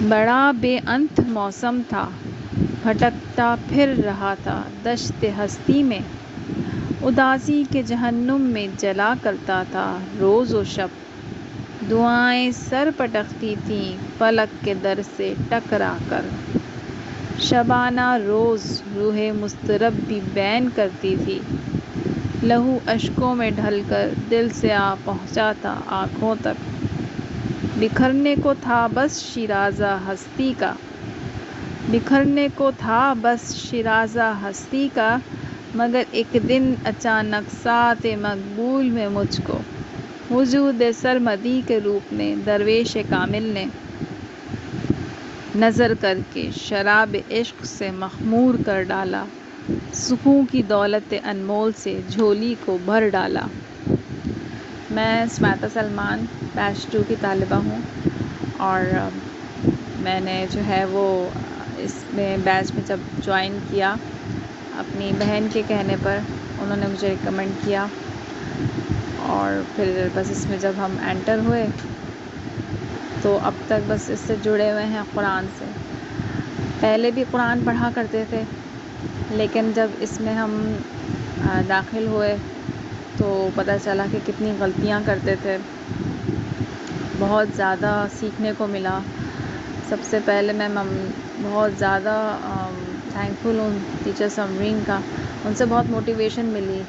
بڑا بے انت موسم تھا، بھٹکتا پھر رہا تھا دشت ہستی میں، اداسی کے جہنم میں جلا کرتا تھا روز و شب۔ دعائیں سر پٹکتی تھیں فلک کے در سے ٹکرا کر، شبانہ روز روح مضطرب بھی بین کرتی تھی، لہو اشکوں میں ڈھل کر دل سے آ پہنچا تھا آنکھوں تک۔ بکھرنے کو تھا بس شیرازہ ہستی کا، بکھرنے کو تھا بس شیرازہ ہستی کا، مگر ایک دن اچانک ساعت مقبول میں مجھ کو وجود سرمدی کے روپ میں درویش کامل نے نظر کر کے شراب عشق سے مخمور کر ڈالا، سکوں کی دولت انمول سے جھولی کو بھر ڈالا۔ میں سمیتا سلمان بیچ 2 کی طالبہ ہوں، اور میں نے جو ہے وہ اس میں بیچ میں جب جوائن کیا اپنی بہن کے کہنے پر، انہوں نے مجھے ریکمنڈ کیا، اور پھر بس اس میں جب ہم انٹر ہوئے تو اب تک بس اس سے جڑے ہوئے ہیں قرآن سے۔ پہلے بھی قرآن پڑھا کرتے تھے، لیکن جب اس میں ہم داخل ہوئے تو پتہ چلا کہ کتنی غلطیاں کرتے تھے، بہت زیادہ سیکھنے کو ملا۔ سب سے پہلے میں بہت زیادہ تھینکفل ہوں ٹیچر سمرین کا، ان سے بہت موٹیویشن ملی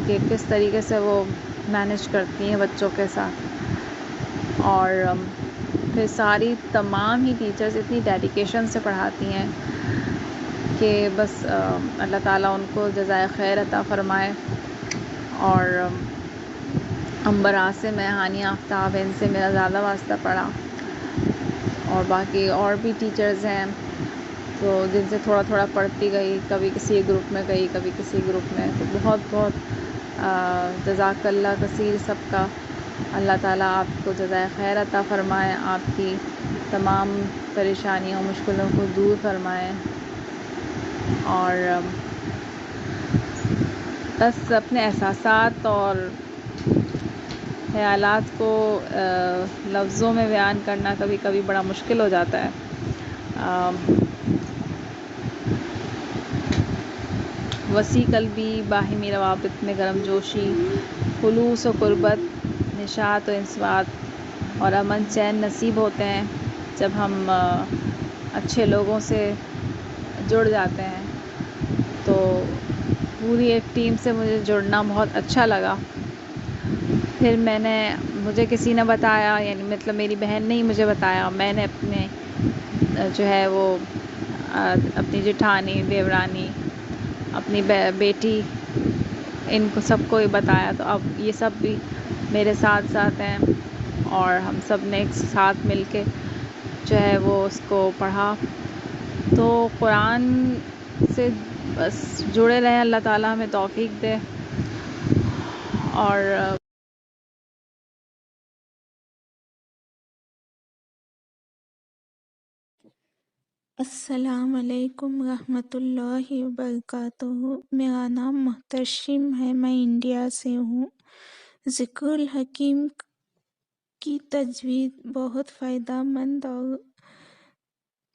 کہ کس طریقے سے وہ مینیج کرتی ہیں بچوں کے ساتھ، اور پھر ساری تمام ہی ٹیچرز اتنی ڈیڈیکیشن سے پڑھاتی ہیں کہ بس اللہ تعالیٰ ان کو جزائے خیر عطا فرمائے۔ اور عنبر عاصم ہے، ہانیہ آفتاب ہے، ان سے میرا زیادہ واسطہ پڑا، اور باقی اور بھی ٹیچرز ہیں تو جن سے تھوڑا تھوڑا پڑھتی گئی، کبھی کسی گروپ میں گئی کبھی کسی گروپ میں، تو بہت بہت جزاک اللہ کثیر سب کا۔ اللہ تعالیٰ آپ کو جزائے خیر عطا فرمائے، آپ کی تمام پریشانیوں مشکلوں کو دور فرمائے، اور بس اپنے احساسات اور خیالات کو لفظوں میں بیان کرنا کبھی کبھی بڑا مشکل ہو جاتا ہے۔ وسیع قلبی باہمی روابط میں گرم جوشی، خلوص و قربت، نشاط و انسوات اور امن چین نصیب ہوتے ہیں جب ہم اچھے لوگوں سے جڑ جاتے ہیں۔ تو پوری ایک ٹیم سے مجھے جڑنا بہت اچھا لگا۔ پھر مجھے کسی نے بتایا، یعنی مطلب میری بہن نے ہی مجھے بتایا، میں نے اپنے جو ہے وہ اپنی جٹھانی، دیورانی، اپنی بیٹی، ان کو سب کو بتایا، تو اب یہ سب بھی میرے ساتھ ساتھ ہیں، اور ہم سب نے ایک ساتھ مل کے جو ہے وہ اس کو پڑھا۔ تو قرآن سے بس جڑے رہیں، اللہ تعالیٰ ہمیں توفیق دے۔ اور السلام علیکم ورحمۃ اللہ وبرکاتہ۔ میرا نام محتشم ہے، میں انڈیا سے ہوں۔ ذکر الحکیم کی تجوید بہت فائدہ مند اور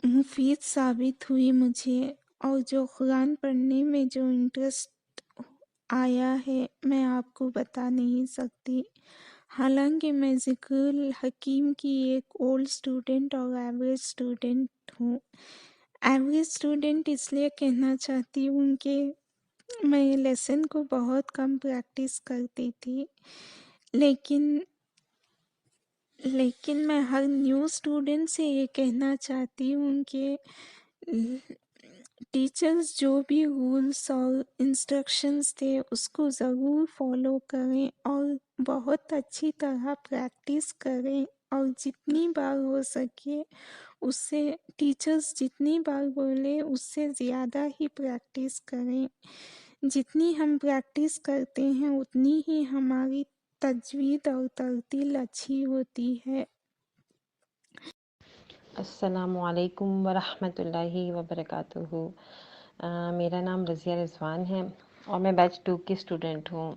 مفید ثابت ہوئی مجھے، اور جو قرآن پڑھنے میں جو انٹرسٹ آیا ہے میں آپ کو بتا نہیں سکتی۔ حالانکہ میں ذکر الحکیم کی ایک اولڈ اسٹوڈنٹ اور ایوریج اسٹوڈنٹ ہوں۔ ایوریج اسٹوڈنٹ اس لیے کہنا چاہتی ہوں کہ میں لیسن کو بہت کم پریکٹس کرتی تھی، لیکن میں ہر نیو اسٹوڈنٹ سے یہ کہنا چاہتی ہوں کہ ٹیچرز جو بھی رولس اور انسٹرکشنز تھے اس کو ضرور فالو کریں، اور بہت اچھی طرح پریکٹس کریں، اور جتنی بار ہو سکے اس سے ٹیچرز جتنی بار بولے اس سے زیادہ ہی پریکٹس کریں۔ جتنی ہم پریکٹس کرتے ہیں اتنی ہی ہماری تجوید اور ترتیل اچھی ہوتی ہے۔ السلام علیکم ورحمۃ اللہ وبرکاتہ۔ میرا نام رضیہ رضوان ہے اور میں بیچ 2 کی اسٹوڈنٹ ہوں۔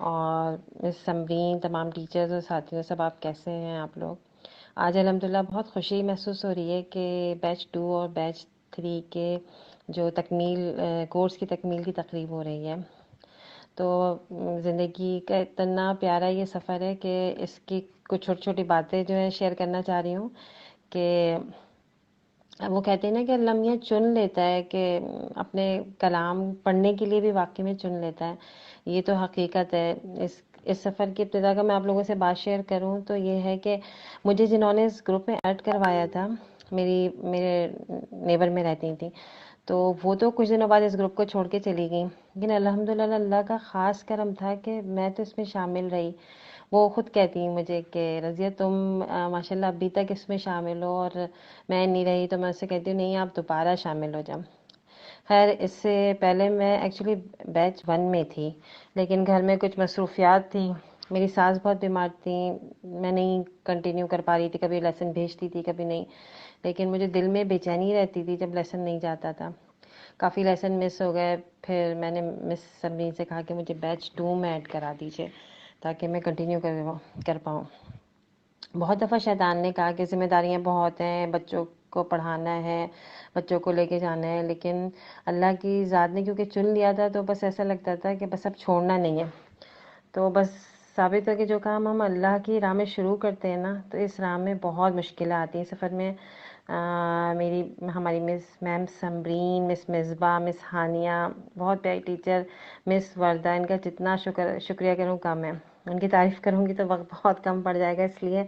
اور مس سمرین، تمام ٹیچرز اور ساتھیوں، سب آپ کیسے ہیں آپ لوگ؟ آج الحمدللہ بہت خوشی محسوس ہو رہی ہے کہ بیچ 2 اور بیچ 3 کے جو کورس کی تکمیل کی تقریب ہو رہی ہے. تو زندگی کا اتنا پیارا یہ سفر ہے کہ اس کی کچھ چھوٹی چھوٹی باتیں جو ہیں شیئر کرنا چاہ رہی ہوں. کہ وہ کہتے ہیں نا کہ اللہ میاں چن لیتا ہے، کہ اپنے کلام پڑھنے کے لیے بھی واقعی میں چن لیتا ہے. یہ تو حقیقت ہے. اس سفر کی ابتدا کا میں آپ لوگوں سے بات شیئر کروں تو یہ ہے کہ مجھے جنہوں نے اس گروپ میں ایڈ کروایا تھا، میرے نیبر میں رہتی تھیں، تو وہ تو کچھ دنوں بعد اس گروپ کو چھوڑ کے چلی گئیں. لیکن الحمدللہ اللہ کا خاص کرم تھا کہ میں تو اس میں شامل رہی. وہ خود کہتی ہیں مجھے کہ رضیہ تم ماشاءاللہ ابھی تک اس میں شامل ہو، اور میں نہیں رہی. تو میں اس سے کہتی ہوں نہیں، آپ دوبارہ شامل ہو جاؤ. خیر، اس سے پہلے میں ایکچولی بیچ 1 میں تھی، لیکن گھر میں کچھ مصروفیات تھیں. میری ساس بہت بیمار تھیں، میں نہیں کنٹینیو کر پا رہی تھی. کبھی لیسن بھیجتی تھی، کبھی نہیں. لیکن مجھے دل میں بے چینی رہتی تھی جب لیسن نہیں جاتا تھا. کافی لیسن مس ہو گئے. پھر میں نے مس سمرین سے کہا کہ مجھے بیچ 2 میں ایڈ کرا دیجیے تاکہ میں کنٹینیو کر پاؤں. بہت دفعہ شیطان نے کہا کہ ذمہ داریاں بہت ہیں، بچوں کو پڑھانا ہے، بچوں کو لے کے جانا ہے. لیکن اللہ کی ذات نے کیونکہ چن لیا تھا تو بس ایسا لگتا تھا کہ بس اب چھوڑنا نہیں ہے. تو بس ثابت ہے کہ جو کام ہم اللہ کی راہ میں شروع کرتے ہیں نا، تو اس راہ میں بہت مشکلیں آتی ہیں. سفر میں ہماری میم سمرین، مس مصباح، مس ہانیہ، بہت پیاری ٹیچر، مس وردہ، ان کا جتنا شکریہ کروں کم ہے. ان کی تعریف کروں گی تو وقت بہت کم پڑ جائے گا، اس لیے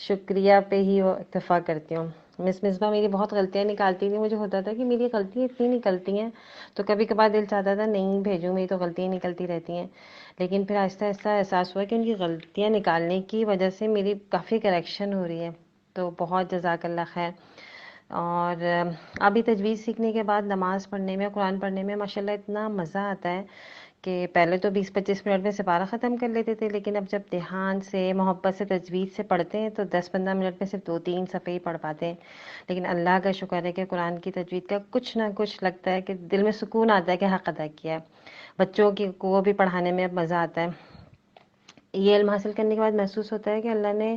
شکریہ پہ ہی اکتفا کرتی ہوں. مس مصباح میری بہت غلطیاں نکالتی تھیں. مجھے ہوتا تھا کہ میری غلطیاں اتنی نکلتی ہیں تو کبھی کبھار دل چاہتا تھا نہیں بھیجوں، میری تو غلطیاں نکلتی رہتی ہیں. لیکن پھر آہستہ آہستہ احساس ہوا کہ ان کی غلطیاں نکالنے کی وجہ سے میری کافی کریکشن ہو رہی ہے. تو بہت جزاک اللہ خیر. اور ابھی تجوید سیکھنے کے بعد نماز پڑھنے میں، قرآن پڑھنے میں ماشاءاللہ اتنا مزہ آتا ہے کہ پہلے تو 20-25 منٹ میں سپارہ ختم کر لیتے تھے، لیکن اب جب دھیان سے، محبت سے تجوید سے پڑھتے ہیں تو 10-15 منٹ میں صرف 2-3 صفحے ہی پڑھ پاتے ہیں. لیکن اللہ کا شکر ہے کہ قرآن کی تجوید کا کچھ نہ کچھ لگتا ہے کہ دل میں سکون آتا ہے کہ حق ادا کیا ہے. بچوں کو بھی پڑھانے میں اب مزہ آتا ہے. یہ علم حاصل کرنے کے بعد محسوس ہوتا ہے کہ اللہ نے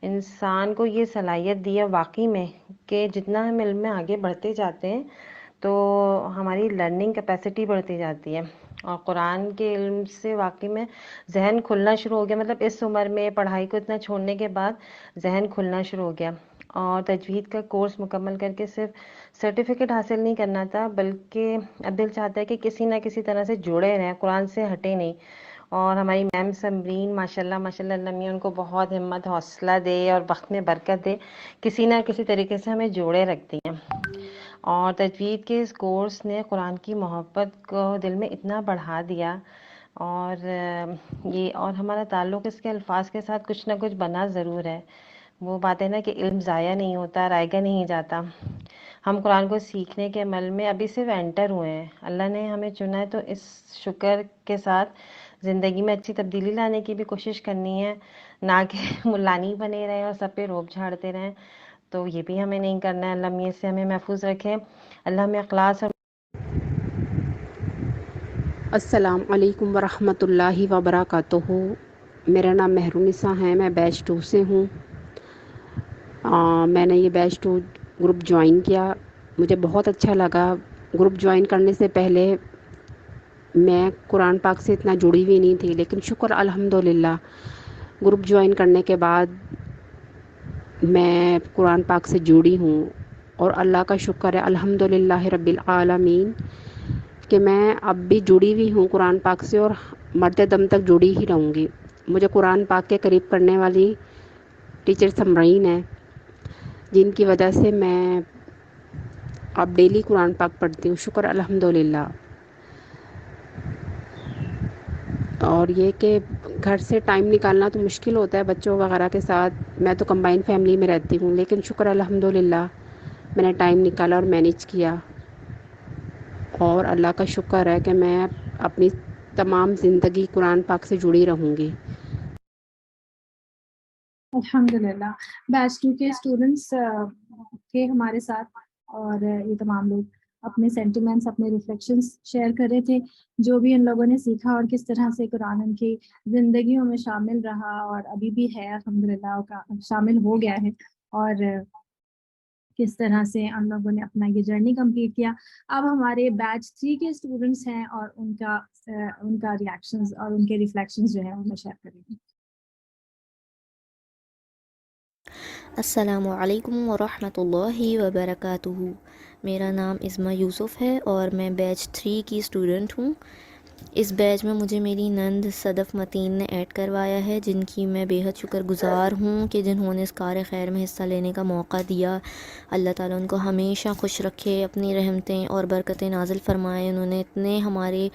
انسان کو یہ صلاحیت دی ہے واقعی میں کہ جتنا ہم علم میں آگے بڑھتے جاتے ہیں تو ہماری لرننگ کیپیسٹی بڑھتی جاتی ہے. اور قرآن کے علم سے واقعی میں ذہن کھلنا شروع ہو گیا. مطلب اس عمر میں پڑھائی کو اتنا چھوڑنے کے بعد ذہن کھلنا شروع ہو گیا. اور تجوید کا کورس مکمل کر کے صرف سرٹیفکیٹ حاصل نہیں کرنا تھا، بلکہ اب دل چاہتا ہے کہ کسی نہ کسی طرح سے جڑے رہیں، قرآن سے ہٹے نہیں. اور ہماری میم سمرین ماشاءاللہ ماشاءاللہ، اللہ میاں ان کو بہت ہمت، حوصلہ دے اور وقت میں برکت دے، کسی نہ کسی طریقے سے ہمیں جوڑے رکھتی ہیں. اور تجوید کے اس کورس نے قرآن کی محبت کو دل میں اتنا بڑھا دیا، اور ہمارا تعلق اس کے الفاظ کے ساتھ کچھ نہ کچھ بنا ضرور ہے. وہ بات ہے نا کہ علم ضائع نہیں ہوتا، رائے گا نہیں جاتا. ہم قرآن کو سیکھنے کے عمل میں ابھی صرف انٹر ہوئے ہیں. اللہ نے ہمیں چنا ہے تو اس شکر کے ساتھ زندگی میں اچھی تبدیلی لانے کی بھی کوشش کرنی ہے، نہ کہ ملانی بنے رہیں اور سب پہ روب جھاڑتے رہیں. تو یہ بھی ہمیں نہیں کرنا ہے. اللہ میاں سے ہمیں محفوظ رکھے. اللہ ہمیں اخلاص اور السلام علیکم ورحمۃ اللہ وبرکاتہ. میرا نام مہرونسا ہے، میں بیچ 2 سے ہوں. میں نے یہ بیچ 2 گروپ جوائن کیا، مجھے بہت اچھا لگا. گروپ جوائن کرنے سے پہلے میں قرآن پاک سے اتنا جڑی ہوئی نہیں تھی، لیکن شکر الحمدللہ گروپ جوائن کرنے کے بعد میں قرآن پاک سے جڑی ہوں. اور اللہ کا شکر ہے الحمدللہ رب العالمین کہ میں اب بھی جڑی ہوئی ہوں قرآن پاک سے، اور مرتے دم تک جڑی ہی رہوں گی. مجھے قرآن پاک کے قریب کرنے والی ٹیچر سمرین ہے، جن کی وجہ سے میں اب ڈیلی قرآن پاک پڑھتی ہوں. شکر الحمدللہ. اور یہ کہ گھر سے ٹائم نکالنا تو مشکل ہوتا ہے بچوں وغیرہ کے ساتھ. میں تو کمبائن فیملی میں رہتی ہوں، لیکن شکر الحمدللہ میں نے ٹائم نکالا اور مینیج کیا. اور اللہ کا شکر ہے کہ میں اپنی تمام زندگی قرآن پاک سے جڑی رہوں گی. الحمدللہ بیچ 2 کے اسٹوڈنٹس تھے ہمارے ساتھ، اور یہ تمام لوگ اپنے سینٹیمنٹس، اپنے ریفلیکشنس شیئر کر رہے تھے، جو بھی ان لوگوں نے سیکھا اور کس طرح سے قرآن ان کی زندگیوں میں شامل رہا اور ابھی بھی ہے الحمدللہ شامل ہو گیا ہے. اور کس طرح سے ہم لوگوں نے اپنا یہ جرنی کمپلیٹ کیا. اب ہمارے بیچ 3 کے اسٹوڈنٹس ہیں اور ان کا ریئیکشنز اور ان کے ریفلیکشنز جو ہے وہ میں شیئر کریں گی. السلام علیکم ورحمۃ اللہ وبرکاتہ. میرا نام عظمیٰ یوسف ہے اور میں بیچ 3 کی اسٹوڈنٹ ہوں. اس بیچ میں مجھے میری نند صدف متین نے ایڈ کروایا ہے، جن کی میں بے حد شکر گزار ہوں کہ جنہوں نے اس کار خیر میں حصہ لینے کا موقع دیا. اللہ تعالیٰ ان کو ہمیشہ خوش رکھے، اپنی رحمتیں اور برکتیں نازل فرمائے. انہوں نے اتنے ہمارے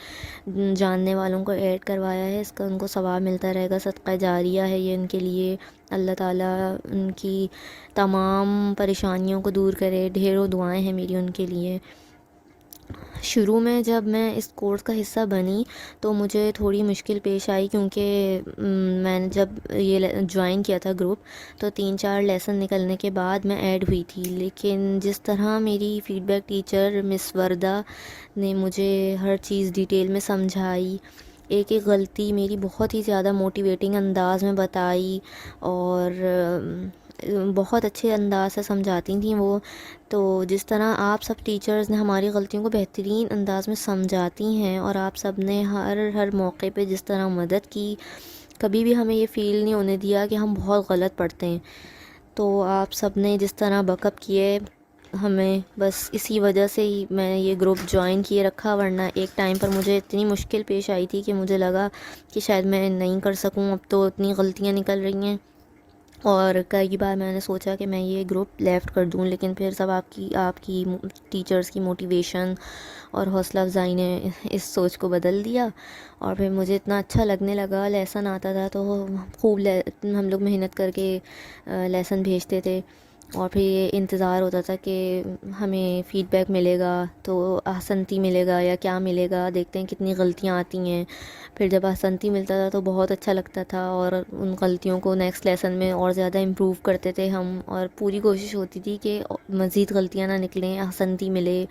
جاننے والوں کو ایڈ کروایا ہے، اس کا ان کو ثواب ملتا رہے گا، صدقہ جاریہ ہے یہ ان کے لیے. اللہ تعالیٰ ان کی تمام پریشانیوں کو دور کرے. ڈھیروں دعائیں ہیں میری ان کے لیے. شروع میں جب میں اس کورس کا حصہ بنی تو مجھے تھوڑی مشکل پیش آئی، کیونکہ میں نے جب یہ جوائن کیا تھا گروپ تو 3-4 لیسن نکلنے کے بعد میں ایڈ ہوئی تھی. لیکن جس طرح میری فیڈ بیک ٹیچر مس وردہ نے مجھے ہر چیز ڈیٹیل میں سمجھائی، ایک ایک غلطی میری بہت ہی زیادہ موٹیویٹنگ انداز میں بتائی اور بہت اچھے انداز سے سمجھاتی تھیں وہ. تو جس طرح آپ سب ٹیچرز نے ہماری غلطیوں کو بہترین انداز میں سمجھاتی ہیں اور آپ سب نے ہر موقع پہ جس طرح مدد کی، کبھی بھی ہمیں یہ فیل نہیں ہونے دیا کہ ہم بہت غلط پڑھتے ہیں. تو آپ سب نے جس طرح بیک اپ کیے ہمیں، بس اسی وجہ سے ہی میں یہ گروپ جوائن کیے رکھا. ورنہ ایک ٹائم پر مجھے اتنی مشکل پیش آئی تھی کہ مجھے لگا کہ شاید میں نہیں کر سکوں، اب تو اتنی غلطیاں نکل رہی ہیں. اور کئی بار میں نے سوچا کہ میں یہ گروپ لیفٹ کر دوں، لیکن پھر سب آپ کی ٹیچرز کی موٹیویشن اور حوصلہ افزائی نے اس سوچ کو بدل دیا. اور پھر مجھے اتنا اچھا لگنے لگا. لیسن آتا تھا تو خوب ہم لوگ محنت کر کے لیسن بھیجتے تھے، اور پھر یہ انتظار ہوتا تھا کہ ہمیں فیڈ بیک ملے گا تو احسنتی ملے گا یا کیا ملے گا، دیکھتے ہیں کتنی غلطیاں آتی ہیں. پھر جب احسنتی ملتا تھا تو بہت اچھا لگتا تھا، اور ان غلطیوں کو نیکسٹ لیسن میں اور زیادہ امپروو کرتے تھے ہم، اور پوری کوشش ہوتی تھی کہ مزید غلطیاں نہ نکلیں، احسنتی ملے.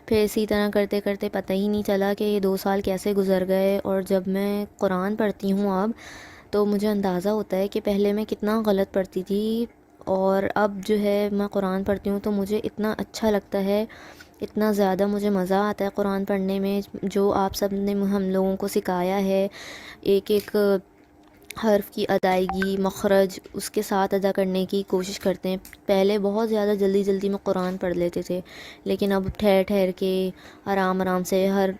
پھر اسی طرح کرتے کرتے پتہ ہی نہیں چلا کہ یہ 2 سال کیسے گزر گئے. اور جب میں قرآن پڑھتی ہوں اب تو مجھے اندازہ ہوتا ہے کہ پہلے میں کتنا غلط پڑھتی تھی، اور اب جو ہے میں قرآن پڑھتی ہوں تو مجھے اتنا اچھا لگتا ہے، اتنا زیادہ مجھے مزہ آتا ہے قرآن پڑھنے میں. جو آپ سب نے ہم لوگوں کو سکھایا ہے، ایک ایک حرف کی ادائیگی، مخرج اس کے ساتھ ادا کرنے کی کوشش کرتے ہیں. پہلے بہت زیادہ جلدی جلدی میں قرآن پڑھ لیتے تھے، لیکن اب ٹھہر ٹھہر کے آرام آرام سے ہر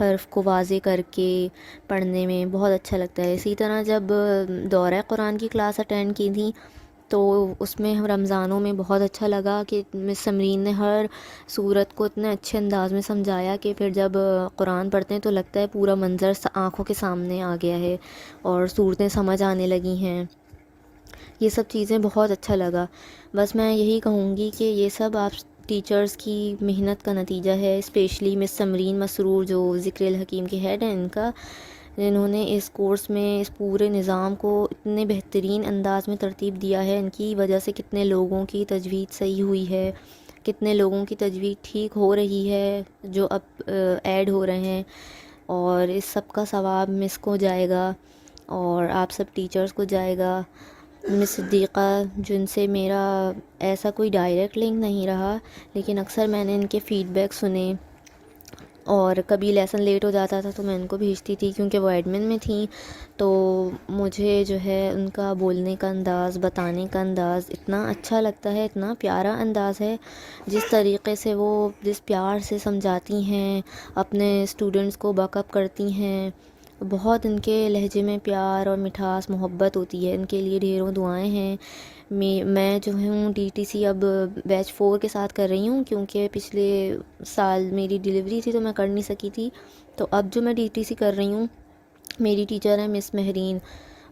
حرف کو واضح کر کے پڑھنے میں بہت اچھا لگتا ہے. اسی طرح جب دورہ قرآن کی کلاس اٹینڈ کی تھی تو اس میں رمضانوں میں بہت اچھا لگا کہ مس سمرین نے ہر سورت کو اتنے اچھے انداز میں سمجھایا کہ پھر جب قرآن پڑھتے ہیں تو لگتا ہے پورا منظر آنکھوں کے سامنے آ گیا ہے اور صورتیں سمجھ آنے لگی ہیں. یہ سب چیزیں بہت اچھا لگا. بس میں یہی کہوں گی کہ یہ سب آپ ٹیچرز کی محنت کا نتیجہ ہے، اسپیشلی مس سمرین مسرور جو ذکر الحکیم کے ہیڈ ہیں، ان کا، جنہوں نے اس کورس میں اس پورے نظام کو اتنے بہترین انداز میں ترتیب دیا ہے. ان کی وجہ سے کتنے لوگوں کی تجوید صحیح ہوئی ہے، کتنے لوگوں کی تجوید ٹھیک ہو رہی ہے جو اب ایڈ ہو رہے ہیں. اور اس سب کا ثواب مس کو جائے گا اور آپ سب ٹیچرز کو جائے گا. مس صدیقہ، جن سے میرا ایسا کوئی ڈائریکٹ لنک نہیں رہا، لیکن اکثر میں نے ان کے فیڈ بیک سنے، اور کبھی لیسن لیٹ ہو جاتا تھا تو میں ان کو بھیجتی تھی کیونکہ وہ ایڈمن میں تھیں. تو مجھے جو ہے ان کا بولنے کا انداز، بتانے کا انداز اتنا اچھا لگتا ہے، اتنا پیارا انداز ہے. جس طریقے سے وہ جس پیار سے سمجھاتی ہیں، اپنے اسٹوڈنٹس کو بیک اپ کرتی ہیں، بہت ان کے لہجے میں پیار اور مٹھاس، محبت ہوتی ہے. ان کے لیے ڈھیروں دعائیں ہیں. میں جو ہوں ڈی ٹی سی اب بیچ 4 کے ساتھ کر رہی ہوں، کیونکہ پچھلے سال میری ڈیلیوری تھی تو میں کر نہیں سکی تھی. تو اب جو میں ڈی ٹی سی کر رہی ہوں، میری ٹیچر ہے مس مہرین.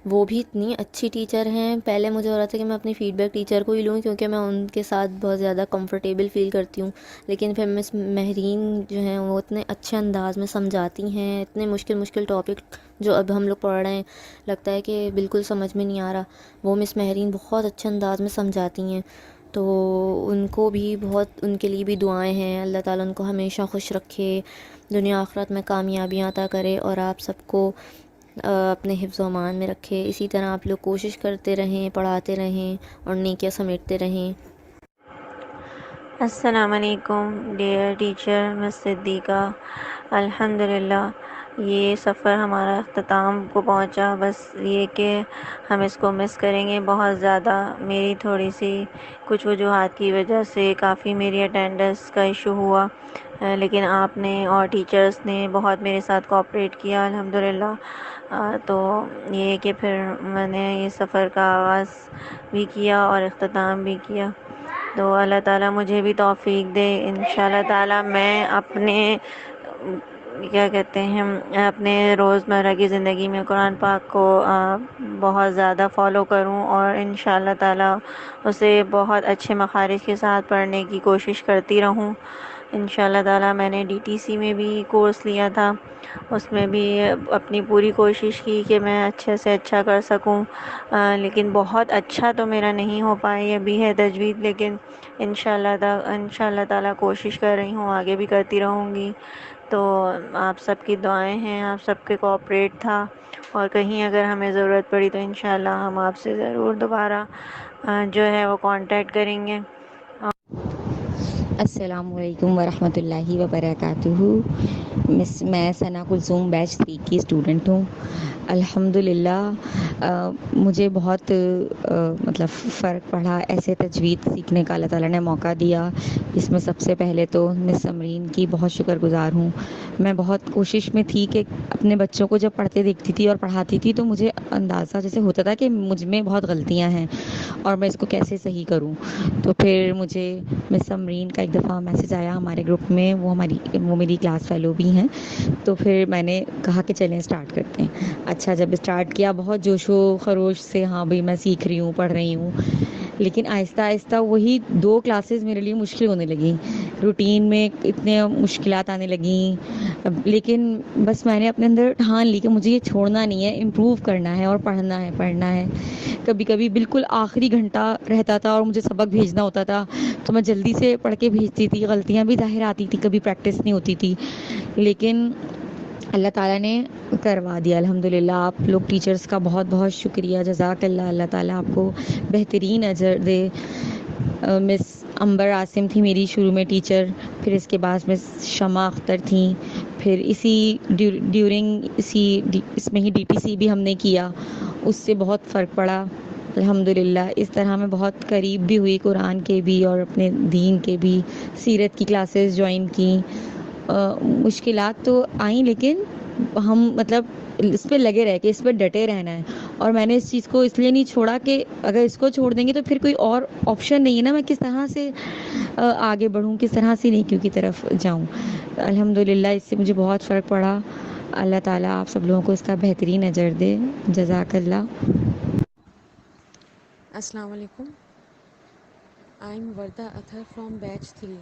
وہ بھی اتنی اچھی ٹیچر ہیں. پہلے مجھے ہو رہا تھا کہ میں اپنی فیڈ بیک ٹیچر کو ہی لوں کیونکہ میں ان کے ساتھ بہت زیادہ کمفرٹیبل فیل کرتی ہوں، لیکن پھر مس مہرین جو ہیں وہ اتنے اچھے انداز میں سمجھاتی ہیں. اتنے مشکل ٹاپک جو اب ہم لوگ پڑھ رہے ہیں لگتا ہے کہ بالکل سمجھ میں نہیں آ رہا، وہ مس مہرین بہت اچھے انداز میں سمجھاتی ہیں. تو ان کو بھی بہت، ان کے لیے بھی دعائیں ہیں. اللہ تعالیٰ ان کو ہمیشہ خوش رکھے، دنیا آخرت میں کامیابیاں عطا کرے، اور آپ سب کو اپنے حفظ و امان میں رکھے. اسی طرح آپ لوگ کوشش کرتے رہیں، پڑھاتے رہیں اور نیکیاں سمیٹتے رہیں. السلام علیکم ڈیئر ٹیچر مس صدیقہ. الحمدللہ یہ سفر ہمارا اختتام کو پہنچا. بس یہ کہ ہم اس کو مس کریں گے بہت زیادہ. میری تھوڑی سی کچھ وجوہات کی وجہ سے کافی میری اٹینڈنس کا ایشو ہوا، لیکن آپ نے اور ٹیچرز نے بہت میرے ساتھ کوآپریٹ کیا الحمدللہ. تو یہ کہ پھر میں نے یہ سفر کا آغاز بھی کیا اور اختتام بھی کیا. تو اللہ تعالیٰ مجھے بھی توفیق دے. انشاءاللہ تعالیٰ میں اپنے کیا کہتے ہیں اپنے روزمرہ کی زندگی میں قرآن پاک کو بہت زیادہ فالو کروں اور انشاءاللہ تعالیٰ اسے بہت اچھے مخارج کے ساتھ پڑھنے کی کوشش کرتی رہوں. انشاءاللہ تعالیٰ میں نے DTC میں بھی کورس لیا تھا، اس میں بھی اپنی پوری کوشش کی کہ میں اچھے سے اچھا کر سکوں، لیکن بہت اچھا تو میرا نہیں ہو پایا. یہ بھی ہے تجوید، لیکن انشاءاللہ تعالیٰ کوشش کر رہی ہوں، آگے بھی کرتی رہوں گی. تو آپ سب کی دعائیں ہیں، آپ سب کے کوآپریٹ تھا، اور کہیں اگر ہمیں ضرورت پڑی تو انشاءاللہ ہم آپ سے ضرور دوبارہ جو ہے وہ کانٹیکٹ کریں گے. السلام علیکم ورحمۃ اللہ وبرکاتہ. میں ثنا کلثوم بیچ 3 کی اسٹوڈنٹ ہوں. الحمدللہ مجھے بہت مطلب فرق پڑا ایسے تجوید سیکھنے کا. اللہ تعالیٰ نے موقع دیا، جس میں سب سے پہلے تو مس سمرین کی بہت شکر گزار ہوں. میں بہت کوشش میں تھی کہ اپنے بچوں کو جب پڑھتے دیکھتی تھی اور پڑھاتی تھی تو مجھے اندازہ جیسے ہوتا تھا کہ مجھ میں بہت غلطیاں ہیں اور میں اس کو کیسے صحیح کروں. تو پھر مجھے مس سمرین کا ایک دفعہ میسج آیا ہمارے گروپ میں، وہ میری کلاس فیلو بھی ہیں. تو پھر میں نے کہا کہ چلیں اسٹارٹ کرتے ہیں. اچھا جب اسٹارٹ کیا بہت جوش و خروش سے، ہاں بھئی میں سیکھ رہی ہوں، پڑھ رہی ہوں، لیکن آہستہ آہستہ وہی 2 کلاسز میرے لیے مشکل ہونے لگیں. روٹین میں اتنے مشکلات آنے لگیں، لیکن بس میں نے اپنے اندر ٹھان لی کہ مجھے یہ چھوڑنا نہیں ہے، امپروو کرنا ہے اور پڑھنا ہے. کبھی کبھی بالکل آخری گھنٹہ رہتا تھا اور مجھے سبق بھیجنا ہوتا تھا تو میں جلدی سے پڑھ کے بھیجتی تھی. غلطیاں بھی ظاہر آتی تھی، کبھی پریکٹس نہیں ہوتی تھی، لیکن اللہ تعالیٰ نے کروا دیا الحمدللہ. آپ لوگ ٹیچرز کا بہت بہت شکریہ، جزاک اللہ. اللہ تعالیٰ آپ کو بہترین اجر دے. مس امبر عاصم تھی میری شروع میں ٹیچر، پھر اس کے بعد مس شمع اختر تھیں، پھر اسی ڈیورنگ اس میں ہی DTC بھی ہم نے کیا، اس سے بہت فرق پڑا الحمدللہ. اس طرح میں بہت قریب بھی ہوئی قرآن کے بھی اور اپنے دین کے بھی. سیرت کی کلاسز جوائن کی. مشکلات تو آئیں لیکن ہم مطلب اس پہ لگے رہ کے اس پہ ڈٹے رہنا ہے. اور میں نے اس چیز کو اس لیے نہیں چھوڑا کہ اگر اس کو چھوڑ دیں گے تو پھر کوئی اور آپشن نہیں ہے نا، میں کس طرح سے آگے بڑھوں، کس طرح سے نیکیوں کی طرف جاؤں. الحمدللہ اس سے مجھے بہت فرق پڑا. اللہ تعالیٰ آپ سب لوگوں کو اس کا بہترین اجر دے. جزاک اللہ. السلام علیکم. I am Warda Athar from batch 3.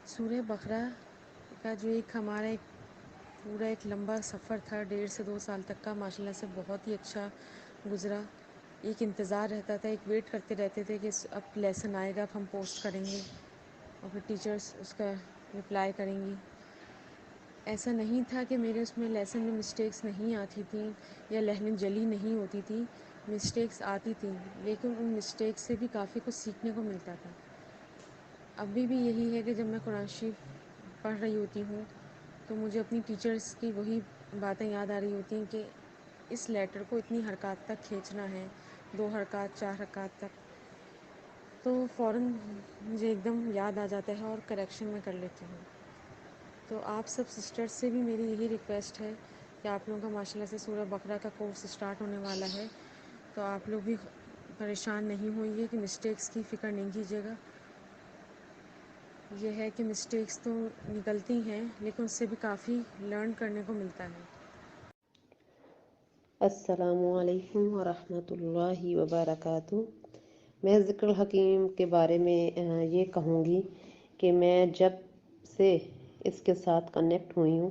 سورہ بقرہ کا جو ہمارا پورا ایک لمبا سفر تھا 1.5 سے 2 سال تک کا، ماشاءاللہ سے بہت ہی اچھا گزرا. ایک انتظار رہتا تھا، ایک ویٹ کرتے رہتے تھے کہ اب لیسن آئے گا، اب ہم پوسٹ کریں گے اور پھر ٹیچرز اس کا رپلائی کریں گی. ایسا نہیں تھا کہ میرے اس میں لیسن میں مسٹیکس نہیں آتی تھیں یا لہن جلی نہیں ہوتی تھی. مسٹیکس آتی تھیں، لیکن ان مسٹیکس سے بھی کافی کچھ سیکھنے کو ملتا تھا. ابھی بھی یہی ہے کہ جب میں قرآن شریف پڑھ رہی ہوتی ہوں تو مجھے اپنی ٹیچرز کی وہی باتیں یاد آ رہی ہوتی ہیں کہ اس لیٹر کو اتنی حرکات تک کھینچنا ہے، 2 حرکات 4 حرکات تک. تو فوراً مجھے ایک دم یاد آ جاتا ہے اور کریکشن میں کر لیتی ہوں. تو آپ سب سسٹرز سے بھی میری یہی ریکویسٹ ہے کہ آپ لوگوں کا ماشاءاللہ سے سورہ بقرہ کا کورس اسٹارٹ ہونے والا ہے، تو آپ لوگ بھی پریشان نہیں ہوئیے کہ مسٹیکس کی فکر نہیں کیجیے گا. یہ ہے کہ مسٹیکس تو نکلتی ہیں لیکن اس سے بھی کافی لرن کرنے کو ملتا ہے. السلام علیکم ورحمۃ اللہ وبرکاتہ. میں ذکر الحکیم کے بارے میں یہ کہوں گی کہ میں جب سے اس کے ساتھ کنیکٹ ہوئی ہوں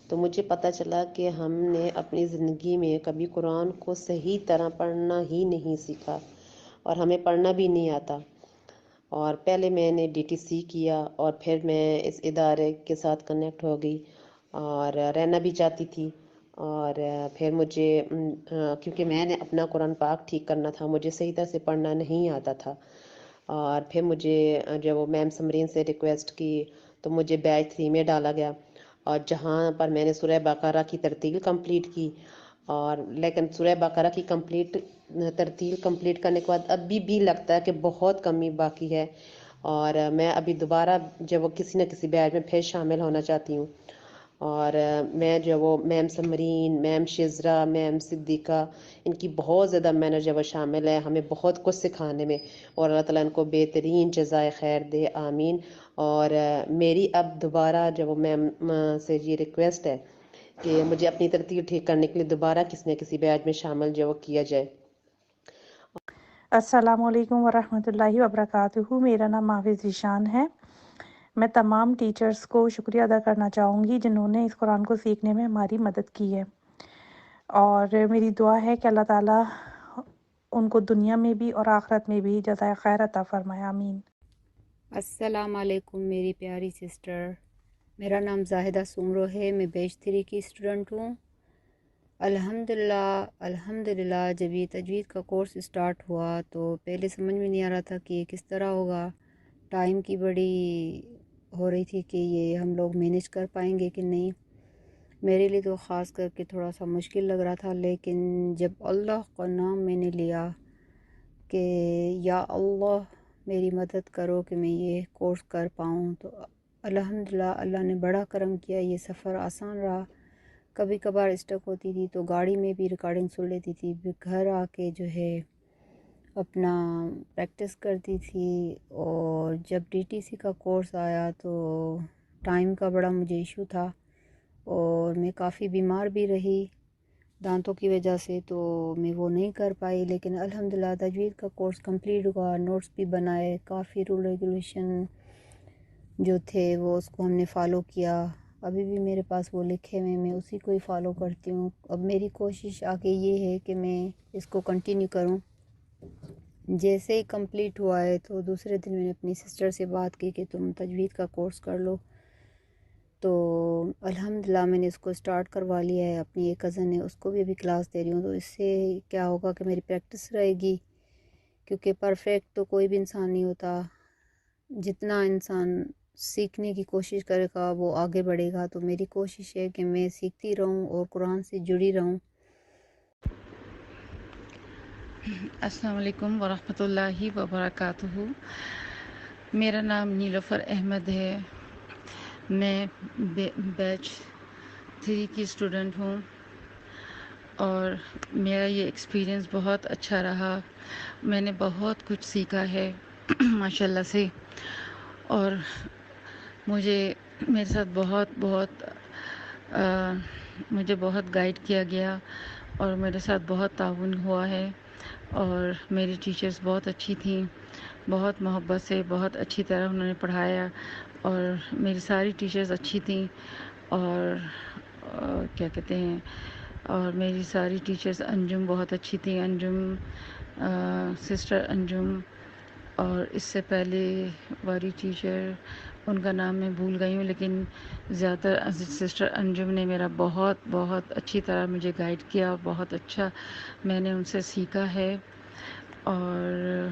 تو مجھے پتہ چلا کہ ہم نے اپنی زندگی میں کبھی قرآن کو صحیح طرح پڑھنا ہی نہیں سیکھا اور ہمیں پڑھنا بھی نہیں آتا. اور پہلے میں نے DTC کیا اور پھر میں اس ادارے کے ساتھ کنیکٹ ہو گئی اور رہنا بھی چاہتی تھی. اور پھر مجھے کیونکہ میں نے اپنا قرآن پاک ٹھیک کرنا تھا، مجھے صحیح طرح سے پڑھنا نہیں آتا تھا، اور پھر مجھے جب وہ میم سمرین سے ریکویسٹ کی تو مجھے بیچ 3 میں ڈالا گیا، اور جہاں پر میں نے سورہ بقرہ کی ترتیل کمپلیٹ کی، اور لیکن سورہ بقرہ کی ترتیل کمپلیٹ کرنے کے بعد ابھی بھی لگتا ہے کہ بہت کمی باقی ہے، اور میں ابھی دوبارہ جب وہ کسی نہ کسی بیچ میں پھر شامل ہونا چاہتی ہوں، اور میں جو وہ میم سمرین، میم شزرا، میم صدیقہ، ان کی بہت زیادہ محنت جو وہ شامل ہے ہمیں بہت کچھ سکھانے میں، اور اللہ تعالیٰ ان کو بہترین جزائے خیر دے، آمین۔ اور میری اب دوبارہ جو وہ میم سے یہ ریکویسٹ ہے کہ مجھے اپنی ترتیب ٹھیک کرنے کے لیے دوبارہ کسی نہ کسی بیچ میں شامل جو وہ کیا جائے۔ السلام علیکم ورحمۃ اللہ وبرکاتہ۔ میرا نام محفوظ ذیشان ہے۔ میں تمام ٹیچرز کو شکریہ ادا کرنا چاہوں گی جنہوں نے اس قرآن کو سیکھنے میں ہماری مدد کی ہے، اور میری دعا ہے کہ اللہ تعالیٰ ان کو دنیا میں بھی اور آخرت میں بھی جزائے خیر عطا فرمائے، آمین۔ السلام علیکم میری پیاری سسٹر، میرا نام زاہدہ سمرو ہے، میں بیچ 3 کی اسٹوڈنٹ ہوں۔ الحمدللہ جب یہ تجوید کا کورس اسٹارٹ ہوا تو پہلے سمجھ میں نہیں آ رہا تھا کہ یہ کس طرح ہوگا، ٹائم کی بڑی ہو رہی تھی کہ یہ ہم لوگ مینیج کر پائیں گے کہ نہیں۔ میرے لیے تو خاص کر کے تھوڑا سا مشکل لگ رہا تھا، لیکن جب اللہ کا نام میں نے لیا کہ یا اللہ میری مدد کرو کہ میں یہ کورس کر پاؤں، تو الحمدللہ اللہ نے بڑا کرم کیا، یہ سفر آسان رہا۔ کبھی کبھار اسٹک ہوتی تھی تو گاڑی میں بھی ریکارڈنگ سن لیتی تھی، پھر گھر آ کے جو ہے اپنا پریکٹس کرتی تھی، اور جب ڈی ٹی سی کا کورس آیا تو ٹائم کا بڑا مجھے ایشو تھا، اور میں کافی بیمار بھی رہی دانتوں کی وجہ سے، تو میں وہ نہیں کر پائی، لیکن الحمدللہ تجوید کا کورس کمپلیٹ ہوا، نوٹس بھی بنائے، کافی رول ریگولیشن جو تھے وہ اس کو ہم نے فالو کیا، ابھی بھی میرے پاس وہ لکھے ہوئے، میں اسی کو ہی فالو کرتی ہوں۔ اب میری کوشش آگے یہ ہے کہ میں اس کو کنٹینیو کروں۔ جیسے ہی کمپلیٹ ہوا ہے تو دوسرے دن میں نے اپنی سسٹر سے بات کی کہ تم تجوید کا کورس کر لو، تو الحمدللہ میں نے اس کو سٹارٹ کروا لیا ہے۔ اپنی ایک کزن ہے، اس کو بھی ابھی کلاس دے رہی ہوں، تو اس سے کیا ہوگا کہ میری پریکٹس رہے گی، کیونکہ پرفیکٹ تو کوئی بھی انسان نہیں ہوتا، جتنا انسان سیکھنے کی کوشش کرے گا وہ آگے بڑھے گا، تو میری کوشش ہے کہ میں سیکھتی رہوں اور قرآن سے جڑی رہوں۔ السلام علیکم ورحمۃ اللہ وبرکاتہ۔ میرا نام نیلوفر احمد ہے، میں بیچ 3 کی اسٹوڈنٹ ہوں، اور میرا یہ ایکسپیرینس بہت اچھا رہا، میں نے بہت کچھ سیکھا ہے ماشاءاللہ سے، اور میرے ساتھ مجھے بہت گائیڈ کیا گیا، اور میرے ساتھ بہت تعاون ہوا ہے، اور میری ٹیچرز بہت اچھی تھیں، بہت محبت سے بہت اچھی طرح انہوں نے پڑھایا، اور میری ساری ٹیچرز اچھی تھیں، اور کیا کہتے ہیں، اور میری ساری ٹیچرز انجم بہت اچھی تھیں، انجم سسٹر انجم، اور اس سے پہلے والی ٹیچر ان کا نام میں بھول گئی ہوں، لیکن زیادہ تر سسٹر انجم نے میرا بہت اچھی طرح مجھے گائیڈ کیا، بہت اچھا میں نے ان سے سیکھا ہے، اور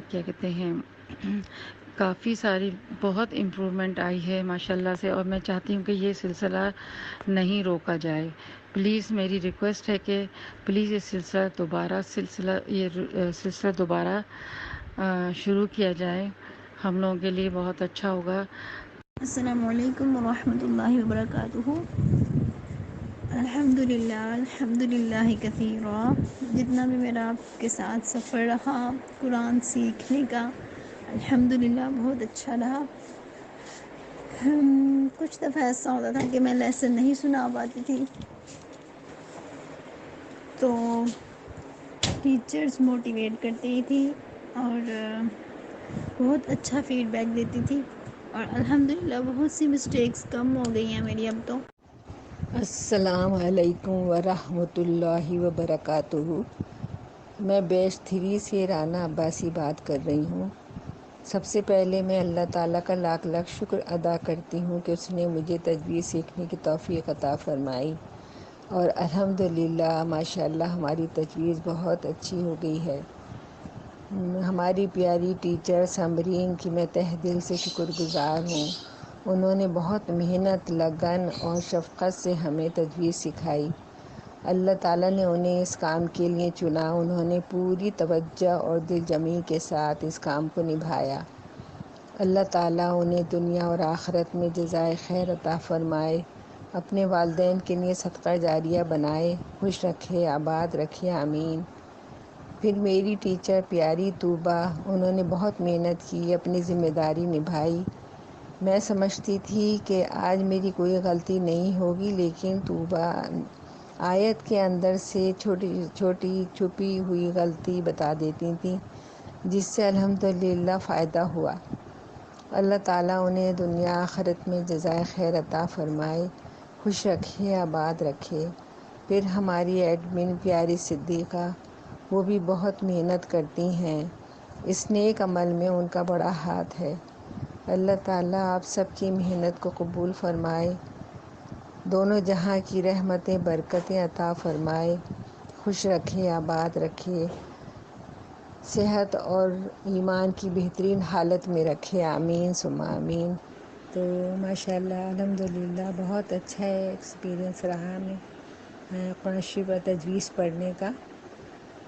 کیا کہتے ہیں، کافی ساری بہت امپرومنٹ آئی ہے ماشاءاللہ سے، اور میں چاہتی ہوں کہ یہ سلسلہ نہیں روکا جائے۔ پلیز میری ریکویسٹ ہے کہ پلیز یہ سلسلہ دوبارہ شروع کیا جائے، ہم لوگوں کے لیے بہت اچھا ہوگا۔ السلام علیکم ورحمۃ اللہ وبرکاتہ۔ الحمدللہ کثیرا، جتنا بھی میرا آپ کے ساتھ سفر رہا قرآن سیکھنے کا، الحمدللہ بہت اچھا رہا۔ کچھ دفعہ ایسا ہوتا تھا کہ میں لیسن نہیں سنا پاتی تھی، تو ٹیچرز موٹیویٹ کرتی تھی اور بہت اچھا فیڈ بیک دیتی تھی، اور الحمدللہ بہت سی مسٹیکس کم ہو گئی ہیں میری اب تو۔ السلام علیکم ورحمۃ اللہ وبرکاتہ۔ میں بیچ 3 سے رانا عباسی بات کر رہی ہوں۔ سب سے پہلے میں اللہ تعالیٰ کا لاکھ لاکھ شکر ادا کرتی ہوں کہ اس نے مجھے تجوید سیکھنے کی توفیق عطا فرمائی، اور الحمدللہ ماشاءاللہ ہماری تجوید بہت اچھی ہو گئی ہے۔ ہماری پیاری ٹیچر سمرین کی میں تہ دل سے شکر گزار ہوں۔ انہوں نے بہت محنت، لگن اور شفقت سے ہمیں تجوید سکھائی۔ اللہ تعالیٰ نے انہیں اس کام کے لیے چنا، انہوں نے پوری توجہ اور دل جمی کے ساتھ اس کام کو نبھایا۔ اللہ تعالیٰ انہیں دنیا اور آخرت میں جزائے خیر عطا فرمائے، اپنے والدین کے لیے صدقہ جاریہ بنائے، خوش رکھے، آباد رکھے، آمین۔ پھر میری ٹیچر پیاری طوبہ، انہوں نے بہت محنت کی، اپنی ذمہ داری نبھائی۔ میں سمجھتی تھی کہ آج میری کوئی غلطی نہیں ہوگی، لیکن طوبہ آیت کے اندر سے چھوٹی چھوٹی چھپی ہوئی غلطی بتا دیتی تھیں، جس سے الحمدللہ فائدہ ہوا۔ اللہ تعالیٰ انہیں دنیا آخرت میں جزائے خیر عطا فرمائے، خوش رکھے، آباد رکھے۔ پھر ہماری ایڈمن پیاری صدیقہ، وہ بھی بہت محنت کرتی ہیں، اس نیک عمل میں ان کا بڑا ہاتھ ہے۔ اللہ تعالیٰ آپ سب کی محنت کو قبول فرمائے، دونوں جہاں کی رحمتیں برکتیں عطا فرمائے، خوش رکھے، آباد رکھے، صحت اور ایمان کی بہترین حالت میں رکھے، آمین ثم آمین۔ تو ماشاءاللہ الحمدللہ بہت اچھا ایکسپیرینس رہا ہمیں قرآن شریف و تجوید پڑھنے کا،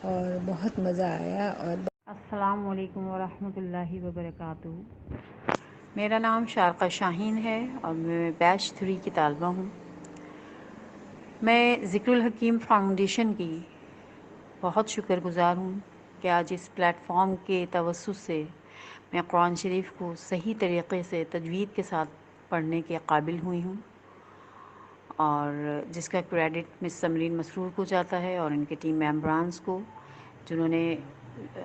اور بہت مزہ آیا۔ اور السلام علیکم ورحمۃ اللہ وبرکاتہ۔ میرا نام شارقہ شاہین ہے اور میں بیچ 3 کی طالبہ ہوں۔ میں ذکر الحکیم فاؤنڈیشن کی بہت شکر گزار ہوں کہ آج اس پلیٹ فارم کے توسط سے میں قرآن شریف کو صحیح طریقے سے تجوید کے ساتھ پڑھنے کے قابل ہوئی ہوں، اور جس کا کریڈٹ مس سمرین مسرور کو جاتا ہے اور ان کے ٹیم ممبرانز کو، جنہوں نے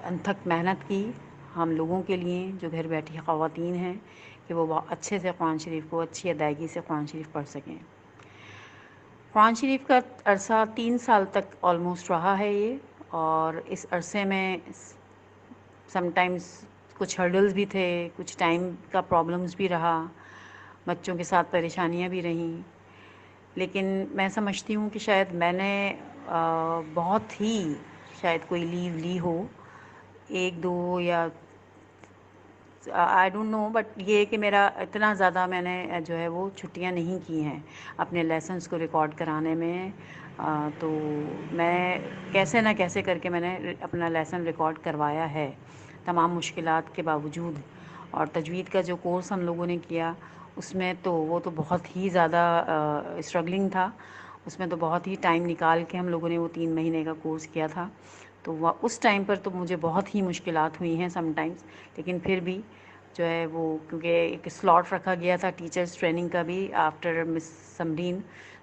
انتھک محنت کی ہم لوگوں کے لیے جو گھر بیٹھی خواتین ہیں، کہ وہ بہت اچھے سے قرآن شریف کو اچھی ادائیگی سے قرآن شریف پڑھ سکیں۔ قرآن شریف کا عرصہ 3 سال تک آلموسٹ رہا ہے یہ، اور اس عرصے میں سم ٹائمز کچھ ہرڈلز بھی تھے، کچھ ٹائم کا پرابلمز بھی رہا، بچوں کے ساتھ پریشانیاں بھی رہیں، لیکن میں سمجھتی ہوں کہ شاید میں نے بہت ہی شاید کوئی لیو لی ہو، 1-2 یا آئی ڈونٹ نو، بٹ یہ کہ میرا اتنا زیادہ میں نے جو ہے وہ چھٹیاں نہیں کی ہیں اپنے لیسنس کو ریکارڈ کرانے میں، تو میں کیسے نہ کیسے کر کے میں نے اپنا لیسن ریکارڈ کروایا ہے تمام مشکلات کے باوجود۔ اور تجوید کا جو کورس ہم لوگوں نے کیا اس میں تو وہ تو بہت ہی زیادہ اسٹرگلنگ تھا، اس میں تو بہت ہی ٹائم نکال کے ہم لوگوں نے وہ 3 مہینے کا کورس کیا تھا، تو اس ٹائم پر تو مجھے بہت ہی مشکلات ہوئی ہیں سم ٹائمز، لیکن پھر بھی جو ہے وہ کیونکہ ایک سلاٹ رکھا گیا تھا ٹیچرز ٹریننگ کا بھی آفٹر مس سمرین،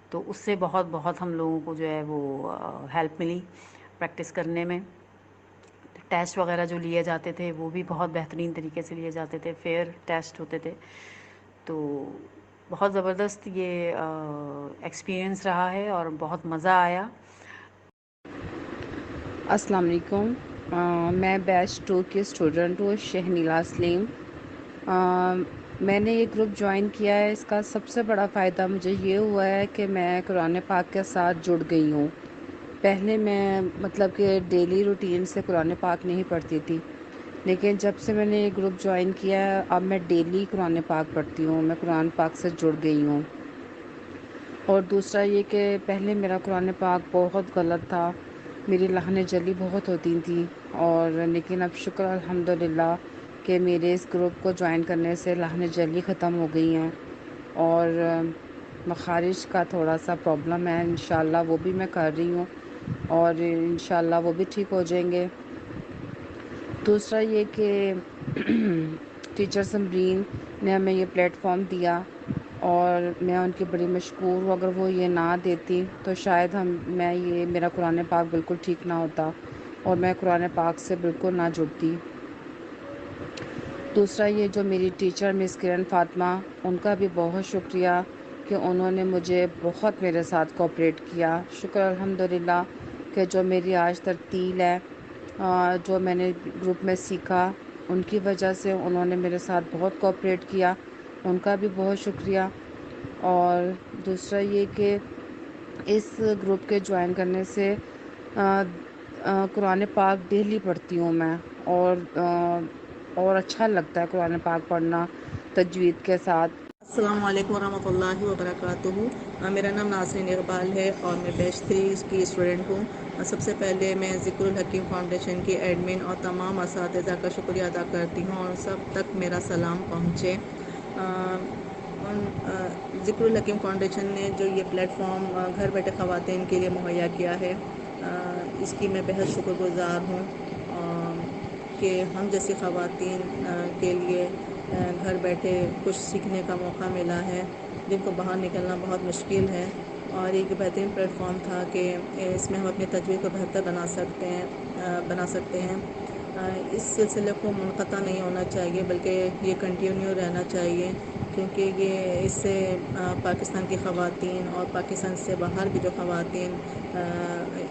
تو اس سے بہت ہم لوگوں کو جو ہے وہ ہیلپ ملی پریکٹس کرنے میں۔ ٹیسٹ وغیرہ جو لیے جاتے تھے وہ بھی بہت بہترین طریقے سے لیے جاتے تھے، فیئر ٹیسٹ ہوتے تھے، تو بہت زبردست یہ ایکسپیرئنس رہا ہے اور بہت مزہ آیا۔ السلام علیکم، میں بیچ 2 کی اسٹوڈنٹ ہوں، شہنیلا سلیم۔ میں نے یہ گروپ جوائن کیا ہے، اس کا سب سے بڑا فائدہ مجھے یہ ہوا ہے کہ میں قرآن پاک کے ساتھ جڑ گئی ہوں۔ پہلے میں مطلب کہ ڈیلی روٹین سے قرآن پاک نہیں پڑھتی تھی، لیکن جب سے میں نے یہ گروپ جوائن کیا ہے اب میں ڈیلی قرآن پاک پڑھتی ہوں، میں قرآن پاک سے جڑ گئی ہوں۔ اور دوسرا یہ کہ پہلے میرا قرآن پاک بہت غلط تھا، میری لہنیں جلی بہت ہوتی تھیں، اور لیکن اب شکر الحمدللہ کہ میرے اس گروپ کو جوائن کرنے سے لہنیں جلی ختم ہو گئی ہیں، اور مخارج کا تھوڑا سا پرابلم ہے، انشاءاللہ وہ بھی میں کر رہی ہوں، اور انشاءاللہ وہ بھی ٹھیک ہو جائیں گے۔ دوسرا یہ کہ ٹیچر سمرین نے ہمیں یہ پلیٹ فارم دیا، اور میں ان کی بڑی مشکور ہوں، اگر وہ یہ نہ دیتی تو شاید میرا قرآن پاک بالکل ٹھیک نہ ہوتا اور میں قرآن پاک سے بالکل نہ جڑتی۔ دوسرا یہ جو میری ٹیچر مس کرن فاطمہ، ان کا بھی بہت شکریہ کہ انہوں نے مجھے بہت میرے ساتھ کوآپریٹ کیا، شکر الحمدللہ کہ جو میری آج ترتیل ہے، جو میں نے گروپ میں سیکھا ان کی وجہ سے انہوں نے میرے ساتھ بہت کوآپریٹ کیا، ان کا بھی بہت شکریہ۔ اور دوسرا یہ کہ اس گروپ کے جوائن کرنے سے قرآن پاک ڈیلی پڑھتی ہوں میں، اور اچھا لگتا ہے قرآن پاک پڑھنا تجوید کے ساتھ۔ السلام علیکم ورحمۃ اللہ وبرکاتہ۔ میرا نام ناظرین اقبال ہے اور میں بیچ 3 کی اسٹوڈنٹ ہوں۔ سب سے پہلے میں ذکر الحکیم فاؤنڈیشن کی ایڈمن اور تمام اساتذہ کا شکریہ ادا کرتی ہوں اور سب تک میرا سلام پہنچے۔ ذکر الحکیم فاؤنڈیشن نے جو یہ پلیٹ فارم گھر بیٹھے خواتین کے لیے مہیا کیا ہے، اس کی میں بہت شکر گزار ہوں کہ ہم جیسی خواتین کے لیے گھر بیٹھے کچھ سیکھنے کا موقع ملا ہے، جن کو باہر نکلنا بہت مشکل ہے، اور ایک بہترین پلیٹ فارم تھا کہ اس میں ہم اپنی تجوید کو بہتر بنا سکتے ہیں۔ اس سلسلے کو منقطع نہیں ہونا چاہیے بلکہ یہ کنٹینیو رہنا چاہیے، کیونکہ اس سے پاکستان کی خواتین اور پاکستان سے باہر بھی جو خواتین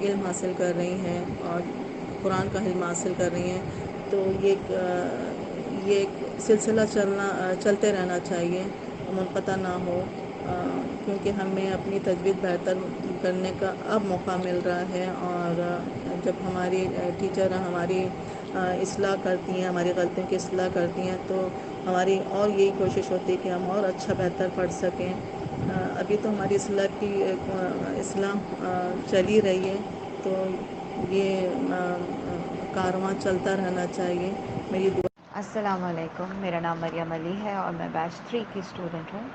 علم حاصل کر رہی ہیں اور قرآن کا علم حاصل کر رہی ہیں، تو یہ ایک سلسلہ چلتے رہنا چاہیے، منقطع نہ ہو، کیونکہ ہمیں اپنی تجوید بہتر کرنے کا اب موقع مل رہا ہے، اور جب ہماری ٹیچر ہماری اصلاح کرتی ہیں، ہماری غلطیوں کی اصلاح کرتی ہیں، تو ہماری اور یہی کوشش ہوتی ہے کہ ہم اور اچھا بہتر پڑھ سکیں۔ ابھی تو ہماری اصلاح چل ہی رہی ہے، تو یہ کارواں چلتا رہنا چاہیے۔ میری دعا۔ السلام علیکم، میرا نام مریم علی ہے اور میں بیچ 3 کی اسٹوڈنٹ ہوں۔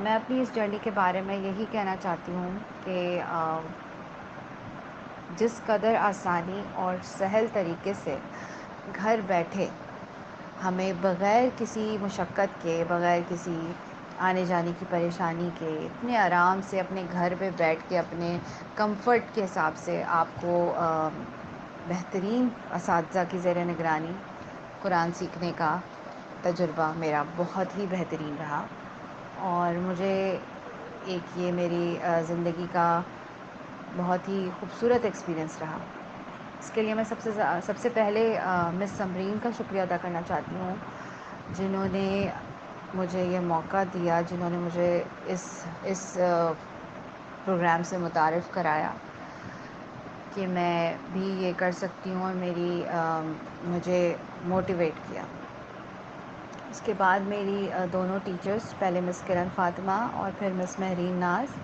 میں اپنی اس جرنی کے بارے میں یہی کہنا چاہتی ہوں کہ جس قدر آسانی اور سہل طریقے سے گھر بیٹھے ہمیں بغیر کسی مشقت کے، بغیر کسی آنے جانے کی پریشانی کے، اتنے آرام سے اپنے گھر پہ بیٹھ کے اپنے کمفرٹ کے حساب سے آپ کو بہترین اساتذہ کی زیر نگرانی قرآن سیکھنے کا تجربہ میرا بہت ہی بہترین رہا، اور مجھے ایک یہ میری زندگی کا بہت ہی خوبصورت ایکسپیرئنس رہا۔ اس کے لیے میں سب سے پہلے مس سمرین کا شکریہ ادا کرنا چاہتی ہوں، جنہوں نے مجھے یہ موقع دیا، جنہوں نے مجھے اس پروگرام سے متعارف کرایا کہ میں بھی یہ کر سکتی ہوں، اور مجھے موٹیویٹ کیا۔ اس کے بعد میری دونوں ٹیچرز، پہلے مس کرن فاطمہ اور پھر مس مہرین ناز،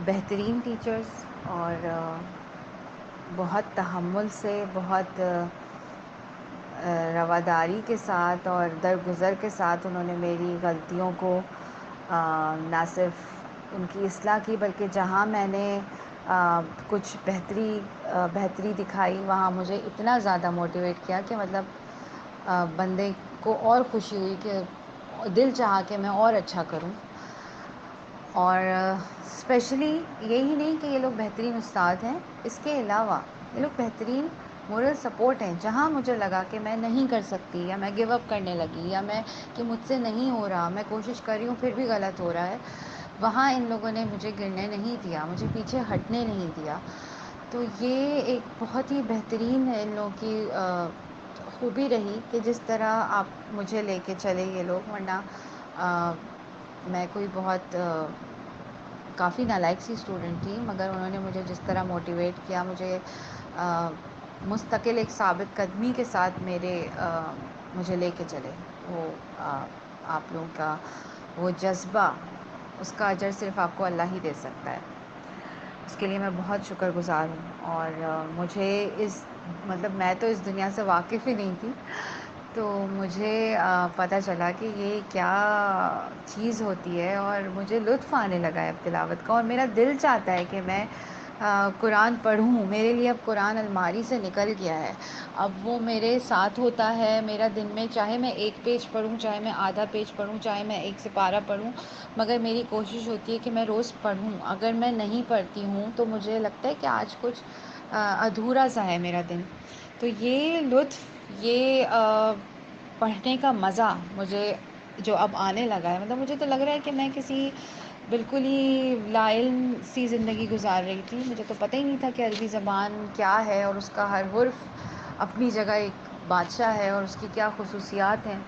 بہترین ٹیچرز، اور بہت تحمل سے، بہت رواداری کے ساتھ اور درگزر کے ساتھ انہوں نے میری غلطیوں کو نہ صرف ان کی اصلاح کی، بلکہ جہاں میں نے کچھ بہتری دکھائی، وہاں مجھے اتنا زیادہ موٹیویٹ کیا کہ مطلب بندے کو اور خوشی ہوئی کہ دل چاہا کہ میں اور اچھا کروں۔ اور اسپیشلی یہی نہیں کہ یہ لوگ بہترین استاد ہیں، اس کے علاوہ یہ لوگ بہترین مورل سپورٹ ہیں۔ جہاں مجھے لگا کہ میں نہیں کر سکتی، یا میں گیو اپ کرنے لگی، یا کہ مجھ سے نہیں ہو رہا، میں کوشش کر رہی ہوں پھر بھی غلط ہو رہا ہے، وہاں ان لوگوں نے مجھے گرنے نہیں دیا، مجھے پیچھے ہٹنے نہیں دیا۔ تو یہ ایک بہت ہی بہترین ہے ان لوگوں کی خوبی رہی کہ جس طرح آپ مجھے لے کے چلے یہ لوگ، ورنہ میں کوئی بہت کافی نالائق سی اسٹوڈنٹ تھی، مگر انہوں نے مجھے جس طرح موٹیویٹ کیا، مجھے مستقل ایک ثابت قدمی کے ساتھ مجھے لے کے چلے، وہ آپ لوگوں کا وہ جذبہ، اس کا اجر صرف آپ کو اللہ ہی دے سکتا ہے۔ اس کے لیے میں بہت شکر گزار ہوں، اور مجھے مطلب میں تو اس دنیا سے واقف ہی نہیں تھی، تو مجھے پتہ چلا کہ یہ کیا چیز ہوتی ہے، اور مجھے لطف آنے لگا ہے اب تلاوت کا، اور میرا دل چاہتا ہے کہ میں قرآن پڑھوں۔ میرے لیے اب قرآن الماری سے نکل گیا ہے، اب وہ میرے ساتھ ہوتا ہے میرا دن میں، چاہے میں 1 پیج پڑھوں، چاہے میں آدھا پیج پڑھوں، چاہے میں 1 سپارہ پڑھوں، مگر میری کوشش ہوتی ہے کہ میں روز پڑھوں۔ اگر میں نہیں پڑھتی ہوں تو مجھے لگتا ہے کہ آج کچھ ادھورا سا ہے میرا دن۔ تو یہ لطف، یہ پڑھنے کا مزہ مجھے جو اب آنے لگا ہے، مطلب مجھے تو لگ رہا ہے کہ میں کسی بالکل ہی لا علم سی زندگی گزار رہی تھی، مجھے تو پتہ ہی نہیں تھا کہ عربی زبان کیا ہے، اور اس کا ہر حرف اپنی جگہ ایک بادشاہ ہے اور اس کی کیا خصوصیات ہیں